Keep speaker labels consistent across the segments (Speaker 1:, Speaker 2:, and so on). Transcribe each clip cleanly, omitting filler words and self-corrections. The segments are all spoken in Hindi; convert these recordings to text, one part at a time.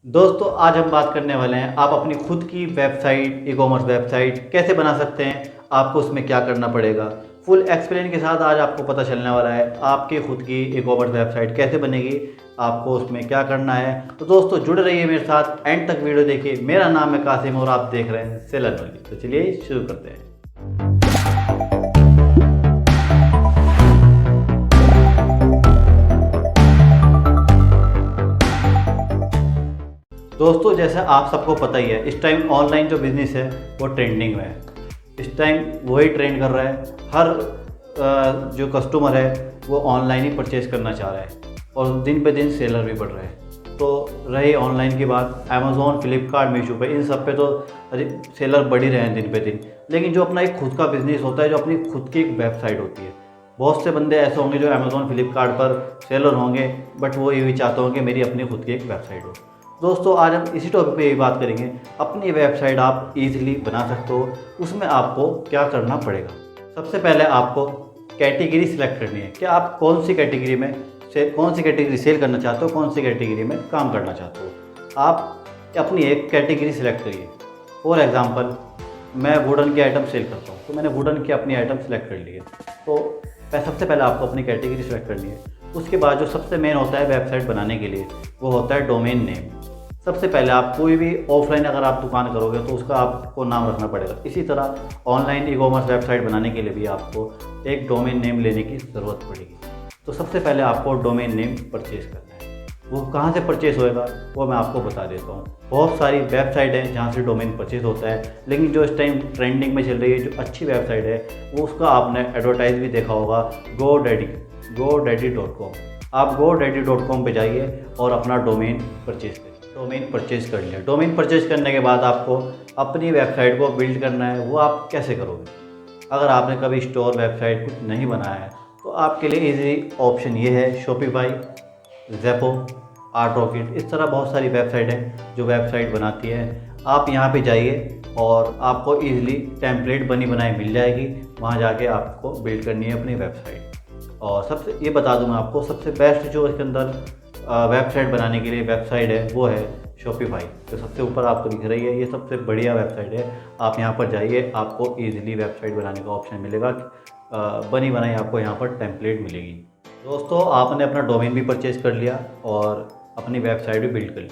Speaker 1: दोस्तों आज हम बात करने वाले हैं आप अपनी खुद की वेबसाइट ई कॉमर्स वेबसाइट कैसे बना सकते हैं। आपको उसमें क्या करना पड़ेगा, फुल एक्सप्लेन के साथ आज आपको पता चलने वाला है आपकी खुद की ई कॉमर्स वेबसाइट कैसे बनेगी, आपको उसमें क्या करना है। तो दोस्तों जुड़े रहिए मेरे साथ, एंड तक वीडियो देखिए। मेरा नाम है कासिम और आप देख रहे हैं सेलर नॉलेज। तो चलिए शुरू करते हैं। दोस्तों जैसा आप सबको पता ही है, इस टाइम ऑनलाइन जो बिज़नेस है वो ट्रेंडिंग में है। इस टाइम वही ट्रेंड कर रहा है। हर जो कस्टमर है वो ऑनलाइन ही परचेज़ करना चाह रहा है और दिन पे दिन सेलर भी बढ़ रहे हैं। तो रही ऑनलाइन की बात, अमेज़ॉन, फ्लिपकार्ट, मीशो पे, इन सब पे तो सेलर बढ़ ही रहे हैं दिन पे दिन। लेकिन जो अपना एक खुद का बिज़नेस होता है, जो अपनी खुद की एक वेबसाइट होती है, बहुत से बंदे ऐसे होंगे जो अमेज़ॉन, फ्लिपकार्ट पर सेलर होंगे, बट वो ये भी चाहते होंगे मेरी अपनी खुद की एक वेबसाइट हो। दोस्तों आज हम इसी टॉपिक पे यही बात करेंगे। अपनी वेबसाइट आप इजीली बना सकते हो, उसमें आपको क्या करना पड़ेगा। सबसे पहले आपको कैटेगरी सिलेक्ट करनी है कि आप कौन सी कैटेगरी में कौन सी कैटेगरी सेल करना चाहते हो, कौन सी कैटेगरी में काम करना चाहते हो। आप अपनी एक कैटेगरी सिलेक्ट करिए। फॉर एग्ज़ाम्पल मैं वुडन के आइटम सेल करता हूँ, तो मैंने वुडन के अपनी आइटम सेलेक्ट कर लिए। तो सबसे पहले आपको अपनी कैटेगरी सेलेक्ट करनी है। उसके बाद जो सबसे मेन होता है वेबसाइट बनाने के लिए, वो होता है डोमेन नेम। सबसे पहले आप कोई भी ऑफलाइन अगर आप दुकान करोगे तो उसका आपको नाम रखना पड़ेगा। इसी तरह ऑनलाइन ई कॉमर्स वेबसाइट बनाने के लिए भी आपको एक डोमेन नेम लेने की ज़रूरत पड़ेगी। तो सबसे पहले आपको डोमेन नेम परचेज़ करना है। वो कहाँ से परचेज़ होएगा वो मैं आपको बता देता हूँ। बहुत सारी वेबसाइट है जहाँ से डोमेन परचेज़ होता है, लेकिन जो इस टाइम ट्रेंडिंग में चल रही है, जो अच्छी वेबसाइट है, वो उसका आपने एडवर्टाइज भी देखा होगा, GoDaddy.com। आप GoDaddy.com पे जाइए और अपना डोमेन परचेज़ करिए। डोमेन परचेज़ कर लिया। डोमेन परचेज़ करने के बाद आपको अपनी वेबसाइट को बिल्ड करना है। वो आप कैसे करोगे? अगर आपने कभी स्टोर वेबसाइट कुछ नहीं बनाया है तो आपके लिए इजी ऑप्शन ये है, शॉपिफाई, ज़ेप्टो, आर्टरॉकेट, इस तरह बहुत सारी वेबसाइट हैं जो वेबसाइट बनाती है। आप यहाँ पे जाइए और आपको ईज़िली टेम्पलेट बनी बनाई मिल जाएगी। वहाँ जाके आपको बिल्ड करनी है अपनी वेबसाइट। और सबसे ये बता दूँ मैं आपको, सबसे बेस्ट जो इसके अंदर वेबसाइट बनाने के लिए वेबसाइट है वो है शॉपिफाई। तो सबसे ऊपर आपको दिख रही है, ये सबसे बढ़िया वेबसाइट है। आप यहाँ पर जाइए, आपको ईज़िली वेबसाइट बनाने का ऑप्शन मिलेगा। बनी बनाई आपको यहाँ पर टेम्पलेट मिलेगी। दोस्तों आपने अपना डोमेन भी परचेज़ कर लिया और अपनी वेबसाइट भी बिल्ड कर ली।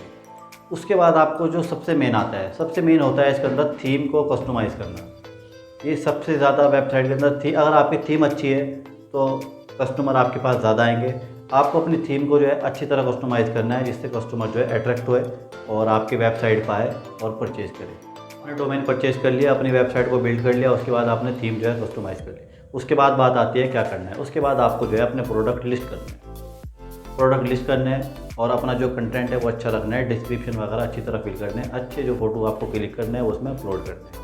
Speaker 1: उसके बाद आपको जो सबसे मेन आता है, सबसे मेन होता है इसके अंदर थीम को कस्टमाइज़ करना। ये सबसे ज़्यादा वेबसाइट के अंदर थी, अगर आपकी थीम अच्छी है तो कस्टमर आपके पास ज़्यादा आएंगे। आपको अपनी थीम को जो है अच्छी तरह कस्टमाइज़ करना है, जिससे कस्टमर जो है अट्रैक्ट होए और आपकी वेबसाइट पर आए और परचेज़ करे। आपने डोमेन परचेज़ कर लिया, अपनी वेबसाइट को बिल्ड कर लिया, उसके बाद आपने थीम जो है कस्टमाइज़ कर ली। उसके बाद बात आती है क्या करना है। उसके बाद आपको जो है अपने प्रोडक्ट लिस्ट करना है। प्रोडक्ट लिस्ट करने हैं और अपना जो कंटेंट है वो अच्छा रखना है, डिस्क्रिप्शन वगैरह अच्छी तरह फिल करने हैं, अच्छे जो फोटो आपको क्लिक करने हैं उसमें अपलोड करने हैं।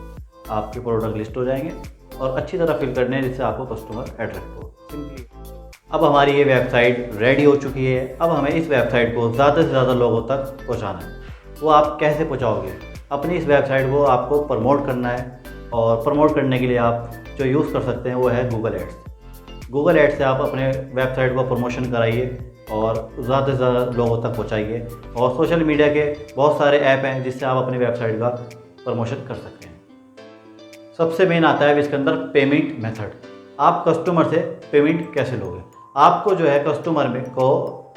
Speaker 1: आपके प्रोडक्ट लिस्ट हो जाएंगे और अच्छी तरह फिल करने हैं जिससे आपको कस्टमर अट्रैक्ट हो। सिंपली अब हमारी ये वेबसाइट रेडी हो चुकी है। अब हमें इस वेबसाइट को ज़्यादा से ज़्यादा लोगों तक पहुँचाना है। वो आप कैसे पहुँचाओगे? अपनी इस वेबसाइट को आपको प्रमोट करना है और प्रमोट करने के लिए आप जो यूज़ कर सकते हैं वो है गूगल एड्स। गूगल एड्स से आप अपने वेबसाइट को प्रमोशन कराइए और ज़्यादा से ज़्यादा लोगों तक पहुँचाइए। और सोशल मीडिया के बहुत सारे ऐप हैं जिससे आप अपनी वेबसाइट का प्रमोशन कर सकते हैं। सबसे मेन आता है इसके अंदर पेमेंट मेथड। आप कस्टमर से पेमेंट कैसे लोगे? आपको जो है कस्टमर में को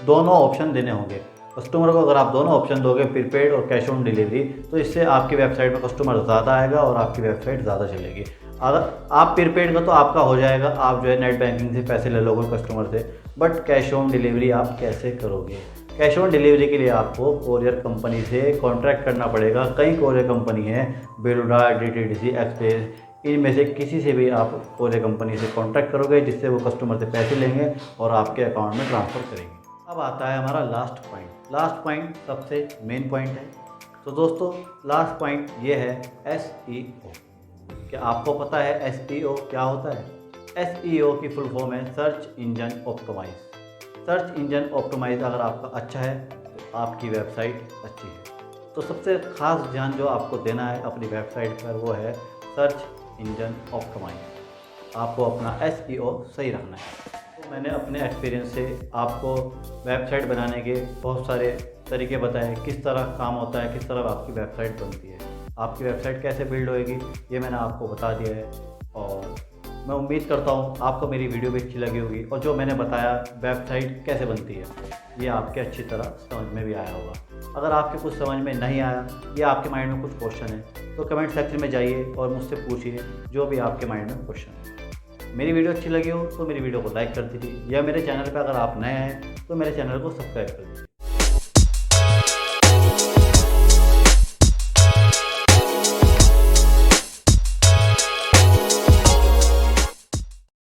Speaker 1: दोनों ऑप्शन देने होंगे। कस्टमर को अगर आप दोनों ऑप्शन दोगे, प्रीपेड और कैश ऑन डिलीवरी, तो इससे आपकी वेबसाइट में कस्टमर ज़्यादा आएगा और आपकी वेबसाइट ज़्यादा चलेगी। अगर आप प्रीपेड का तो आपका हो जाएगा, आप जो है नेट बैंकिंग से पैसे ले लोगे कस्टमर से, बट कैश ऑन डिलीवरी आप कैसे करोगे? कैश ऑन डिलीवरी के लिए आपको कोरियर कंपनी से कॉन्ट्रैक्ट करना पड़ेगा। कई कोरियर कंपनी है, बेलुडा, DTDC, एक्सप्रेस, इनमें से किसी से भी आप कोरियर कंपनी से कॉन्ट्रैक्ट करोगे जिससे वो कस्टमर से पैसे लेंगे और आपके अकाउंट में ट्रांसफ़र करेंगे। अब आता है हमारा लास्ट पॉइंट। लास्ट पॉइंट सबसे मेन पॉइंट है। तो दोस्तों लास्ट पॉइंट ये है SEO। क्या आपको पता है SEO क्या होता है? SEO की फुल फॉर्म है search engine optimise. Search engine optimise अगर आपका अच्छा है तो आपकी वेबसाइट अच्छी है। तो सबसे ख़ास ध्यान जो आपको देना है अपनी वेबसाइट पर वो है सर्च इंजन ऑप्टिमाइज। आपको अपना SEO सही रखना है। तो मैंने अपने एक्सपीरियंस से आपको वेबसाइट बनाने के बहुत सारे तरीके बताए, किस तरह काम होता है, किस तरह आपकी वेबसाइट बनती है, आपकी वेबसाइट कैसे बिल्ड होएगी, ये मैंने आपको बता दिया है। और मैं उम्मीद करता हूँ आपको मेरी वीडियो भी अच्छी लगी होगी और जो मैंने बताया वेबसाइट कैसे बनती है ये आपके अच्छी तरह समझ में भी आया होगा। अगर आपके कुछ समझ में नहीं आया या आपके माइंड में कुछ क्वेश्चन है तो कमेंट सेक्शन में जाइए और मुझसे पूछिए जो भी आपके माइंड में क्वेश्चन है। मेरी वीडियो अच्छी लगी हो तो मेरी वीडियो को लाइक कर दीजिए, या मेरे चैनल पर अगर आप नए हैं तो मेरे चैनल को सब्सक्राइब कर दीजिए।